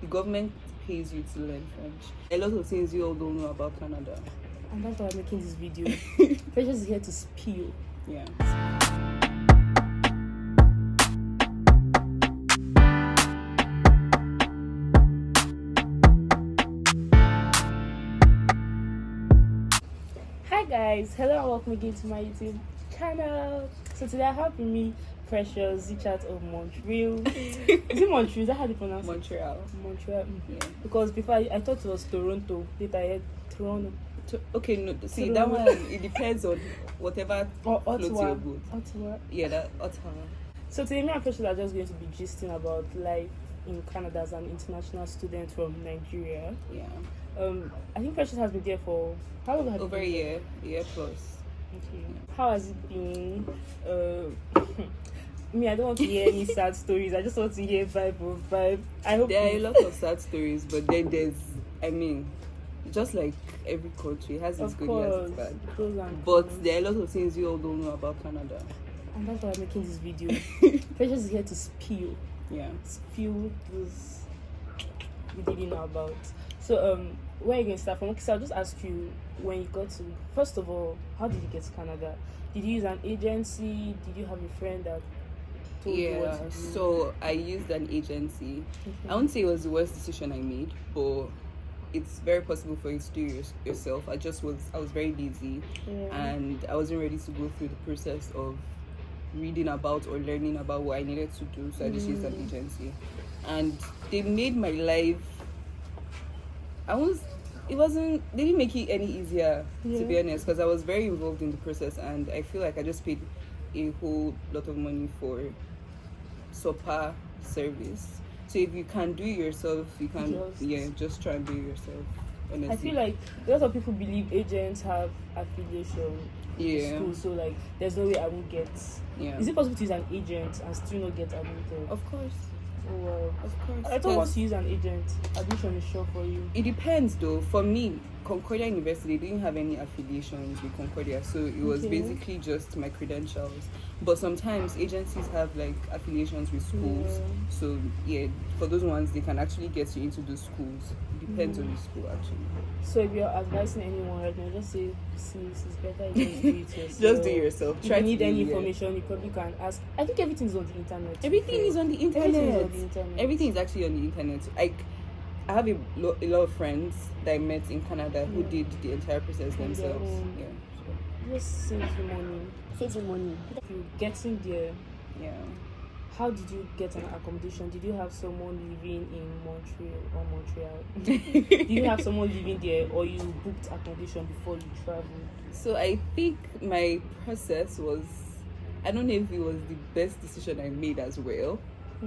the government pays you to learn French. A lot of things you all don't know about Canada. And that's why I'm making this video. Precious is here to spill. Yeah. Hi guys, hello and welcome again to my YouTube channel. So today I have with me Precious, the chat of Montreal. Is it Montreal? Is that how they pronounce it? Montreal. Yeah. Because before I thought it was Toronto. Later I heard Toronto. Okay, no, see that one. It depends on whatever floats your boat. Ottawa. Yeah, that Ottawa. So today me and Precious are just going to be gisting about life in Canada as an international student from Nigeria. Yeah. I think Precious has been there for how long? Over a year plus. Okay. How has it been? Me, I don't want to hear any sad stories. I just want to hear vibe. I hope there are a lot of sad stories, but then just like every country has its good, has its bad. But there are a lot of things you all don't know about Canada. And that's why I'm making this video. Precious is here to spill. Yeah. Spill those we didn't know about. So where are you going to start from? Okay, so I'll just ask you, when you got to, first of all, how did you get to Canada? Did you use an agency? Did you have a friend that told you what to do? So I used an agency. Okay. I won't say it was the worst decision I made, but it's very possible for you to do yourself. I was very busy, and I wasn't ready to go through the process of reading about or learning about what I needed to do, so I just used an agency. And they made my life, they didn't make it any easier, to be honest, because I was very involved in the process, and I feel like I just paid a whole lot of money for super service. So if you can do it yourself, you can just try and do it yourself, honestly. I feel like a lot of people believe agents have affiliation with school, so like there's no way I won't get. Is it possible to use an agent and still not get admitted? Of course. Oh wow. Of course. I thought once you use an agent, admission is sure for you. It depends though. For me, Concordia University didn't have any affiliations with Concordia, so it was basically just my credentials. But sometimes agencies have like affiliations with schools, so for those ones they can actually get you into those schools. It depends on the school actually. So if you're advising anyone right now, just say, sis, it's better you just do it yourself. Just do it yourself. If you need any information, you probably can ask. I think everything is on the internet. Everything is on the internet. Everything is actually on the internet. I have a lot of friends that I met in Canada who did the entire process themselves. Just save you money. If you're getting there, how did you get an accommodation? Did you have someone living in Montreal? Did you have someone living there, or you booked accommodation before you traveled? So I think my process was, I don't know if it was the best decision I made as well.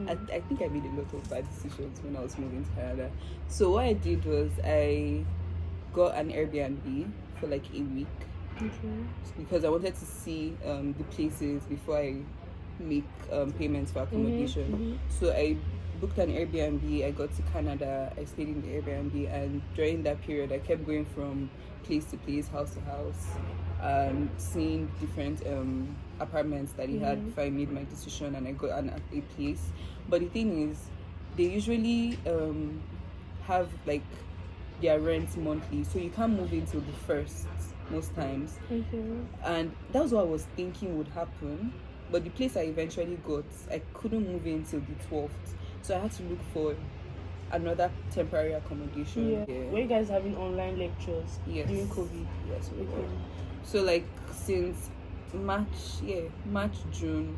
I think I made a lot of bad decisions when I was moving to Canada. So what I did was I got an Airbnb for like a week, because I wanted to see the places before I make payments for accommodation. So I booked an Airbnb. I got to Canada. I stayed in the Airbnb, and during that period I kept going from place to place, house to house, seeing different apartments that he had before I made my decision, and I got a place. But the thing is, they usually have like their rents monthly, so you can't move until the first most times. And that was what I was thinking would happen, but the place I eventually got, I couldn't move in till the 12th, so I had to look for another temporary accommodation. Were you guys having online lectures during COVID? Yes, we were. So like since March, June,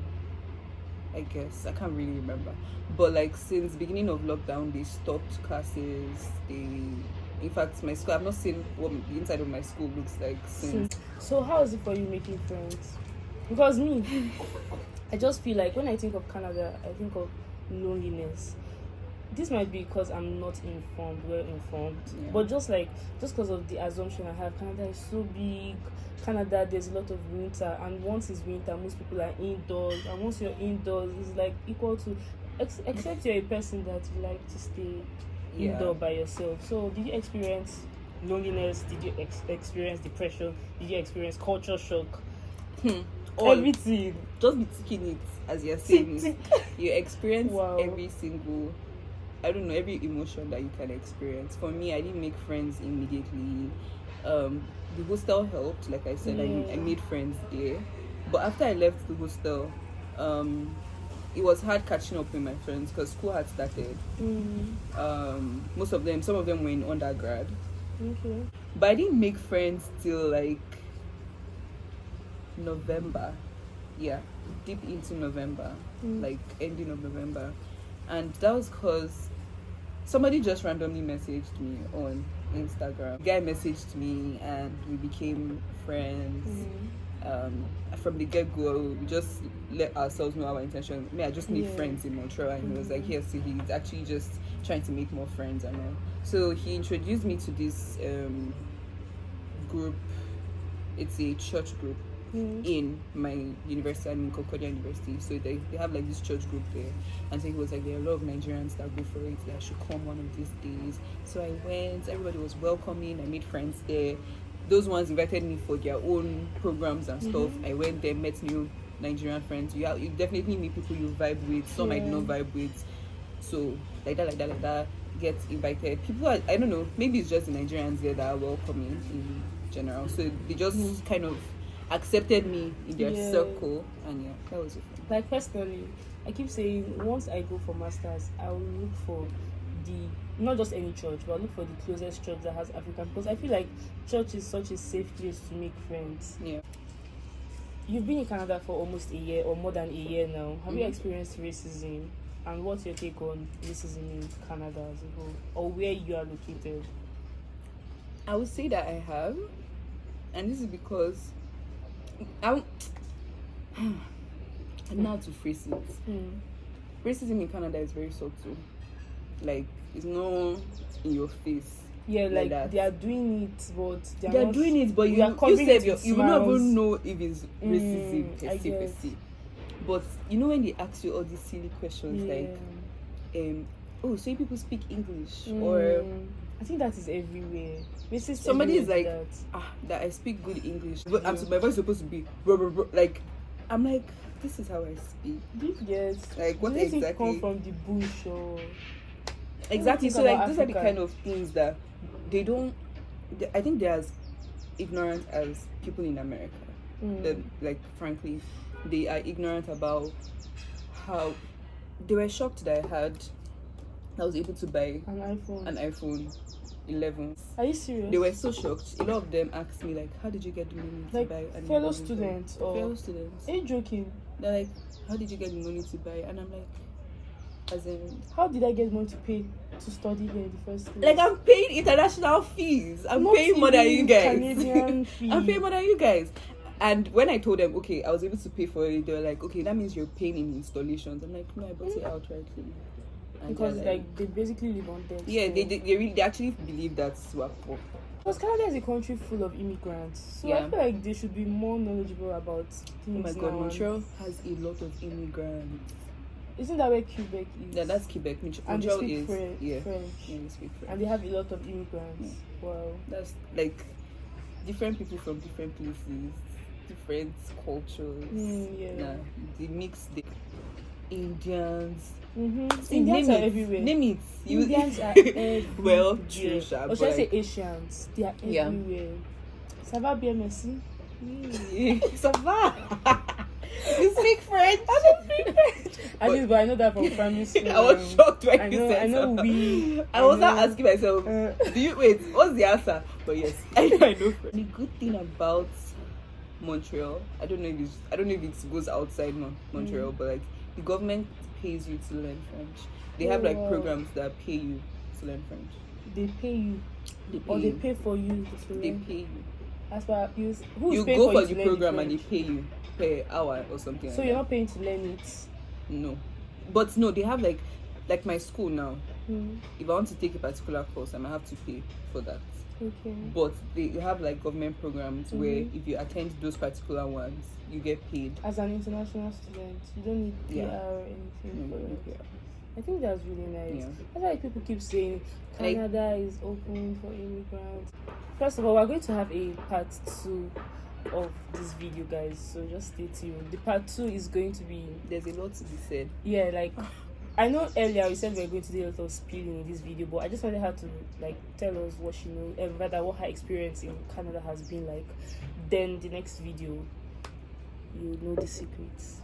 I guess, I can't really remember, but like since beginning of lockdown they stopped classes. In fact, my school, I've not seen what the inside of my school looks like since. So how is it for you making friends? Because me, I just feel like when I think of Canada, I think of loneliness. This might be because I'm not well informed, but just because of the assumption I have, Canada is so big. Canada, there's a lot of winter, and once it's winter, most people are indoors, and once you're indoors, it's like equal to, except you're a person that you like to stay indoor by yourself. So did you experience loneliness? Did you experience depression? Did you experience culture shock? Everything. Just be taking it as you're saying it. You experience every single I don't know, every emotion that you can experience. For me, I didn't make friends immediately. The hostel helped, like I said. I made friends there, but after I left the hostel, it was hard catching up with my friends because school had started. Some of them were in undergrad. Okay. But I didn't make friends till like November. Yeah, deep into November, like ending of November. And that was because somebody just randomly messaged me on Instagram. The guy messaged me and we became friends. From the get-go, we just let ourselves know our intention. I just need friends in Montreal, and he was like, yes, so he's actually just trying to make more friends and all. So he introduced me to this group. It's a church group in my university. I'm in Concordia University, so they have like this church group there. And so he was like, there are a lot of Nigerians that go for it. I should come one of these days. So I went. Everybody was welcoming. I made friends there. Those ones invited me for their own programs and stuff. I went there, met new Nigerian friends. You definitely meet people you vibe with. Some I did not vibe with. So like that, get invited. People I don't know, maybe it's just the Nigerians there that are welcoming in general. So they just kind of accepted me in their circle, and that was it. Like personally, I keep saying once I go for masters, I will look for not just any church, but I'll look for the closest church that has African, because I feel like church is such a safe place to make friends. You've been in Canada for almost a year or more than a year now. Have you experienced racism, and what's your take on racism in Canada as a whole, or where you are located? I would say that I have, and this is because I don't know how to phrase it. Racism in Canada is very subtle. Like, it's not in your face. Yeah, like that. They are doing it, but they are doing it, but you will not even know if it's racism per se. But you know when they ask you all these silly questions like, oh, so you people speak English, or I think that is everywhere. Somebody is like, that I speak good English, but my voice is supposed to be blah, blah, blah. Like, I'm like, this is how I speak. Yes. Like, what exactly? Come from the bush or exactly. So like, those are the kind of things that they don't. I think they're as ignorant as people in America. That, like, frankly, they are ignorant about how they were shocked that I was able to buy an iPhone 11. Are you serious? They were so shocked. A lot of them asked me like, how did you get the money to buy an fellow students? Fellow students. Are you joking? They're like, how did you get the money to buy? And I'm like, as in, how did I get money to pay to study here in the first place? Like, I'm paying international fees. I'm paying more than you guys. Canadian fees. I'm paying more than you guys. And when I told them, okay, I was able to pay for it, they were like, okay, that means you're paying in installations. I'm like, no, I bought it outrightly. Because like they basically live on debt. Yeah, they actually believe that's what. Because Canada is a country full of immigrants, so I feel like they should be more knowledgeable about things. Oh my God, Montreal has a lot of immigrants. Isn't that where Quebec is? Yeah, that's Quebec. And Montreal they speak is French. Yeah, they speak French. And they have a lot of immigrants. Wow. That's like different people from different places, different cultures. They mix the Indians. Indians are everywhere. Name it. Indians are everywhere. Well, true, or should I say Asians? They are everywhere. Ça va bien, merci. Ça va. You speak French? I don't speak French. But I know that from primary school. I was shocked when you said I know so. I was not asking myself, do you wait? What's the answer? But yes, I know French. The good thing about Montreal, I don't know if it goes outside Montreal, but like the government pays you to learn French. They have like programs that pay you to learn French. They pay you, they pay for you to learn. They pay you. As far you go for the program and they pay you per hour or something. So you're not paying to learn it. No, but no, they have like my school now. If I want to take a particular course, I might have to pay for that. Okay. But they have like government programs where if you attend those particular ones, you get paid. As an international student, you don't need PR or anything for it. I think that's really nice. That's why people keep saying Canada is open for immigrants. First of all, we're going to have a part 2 of this video, guys, so just stay tuned. The part 2 is going to be, there's a lot to be said. Yeah, like I know earlier we said we were going to do a lot of spilling in this video, but I just wanted her to like tell us what she knows, and rather what her experience in Canada has been like. Then the next video, you know the secrets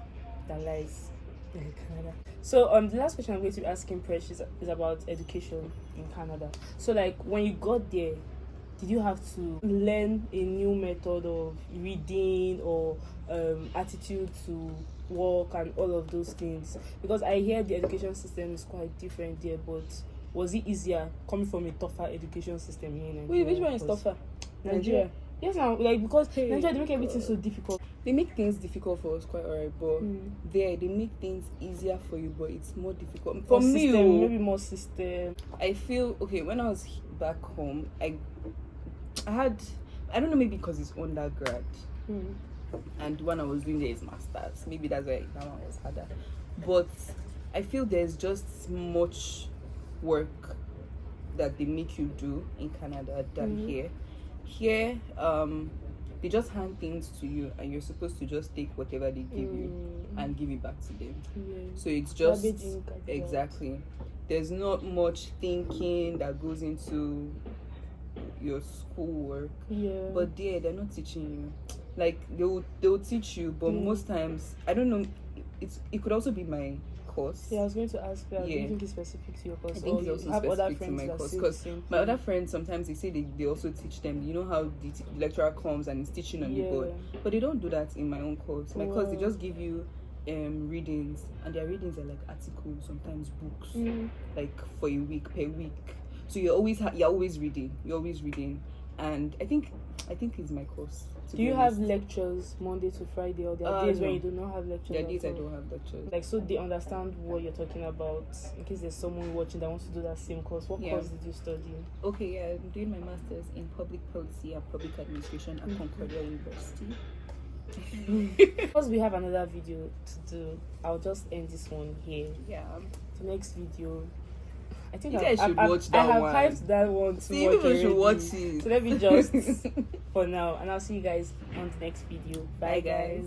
that lies in Canada. So the last question I'm going to be asking Presh is about education in Canada. So like when you got there, did you have to learn a new method of reading or attitude to work and all of those things? Because I hear the education system is quite different there, but was it easier coming from a tougher education system here in Nigeria? Wait, which one is tougher? Nigeria. Yes, now like because Nigeria they make everything so difficult. They make things difficult for us, quite alright, but there they make things easier for you, but it's more difficult for More me. system, maybe more system. I feel okay when I was back home. I had, I don't know, maybe because it's undergrad, and when I was doing this masters, maybe that's why that one was harder. But I feel there's just much work that they make you do in Canada than here. Here, they just hand things to you, and you're supposed to just take whatever they give you and give it back to them. So it's just exactly. There's not much thinking that goes into your schoolwork. But there, they're not teaching you. Like they'll teach you, but most times I don't know. It could also be my course. Yeah, I was going to ask that. Do you think it's specific to your course? I think it's also have other specific to friends my that course, say the because same my thing? other friends sometimes they say they also teach them. You know how the lecturer comes and is teaching on the board, but they don't do that in my own course. My course, they just give you readings, and their readings are like articles, sometimes books, like for a week, per week. So you're always reading, and I think it's my course. Do you have lectures Monday to Friday, or there are days when you do not have lectures? There are days I don't have lectures. Like, so they understand what you're talking about, in case there's someone watching that wants to do that same course. What course did you study? Okay, yeah, I'm doing my master's in public policy and public administration at Concordia University. Because we have another video to do, I'll just end this one here. Yeah. The next video, I think I should watch that one. I have hyped that one to See, watch people should already. watch it. So let me just for now, and I'll see you guys on the next video. Bye guys.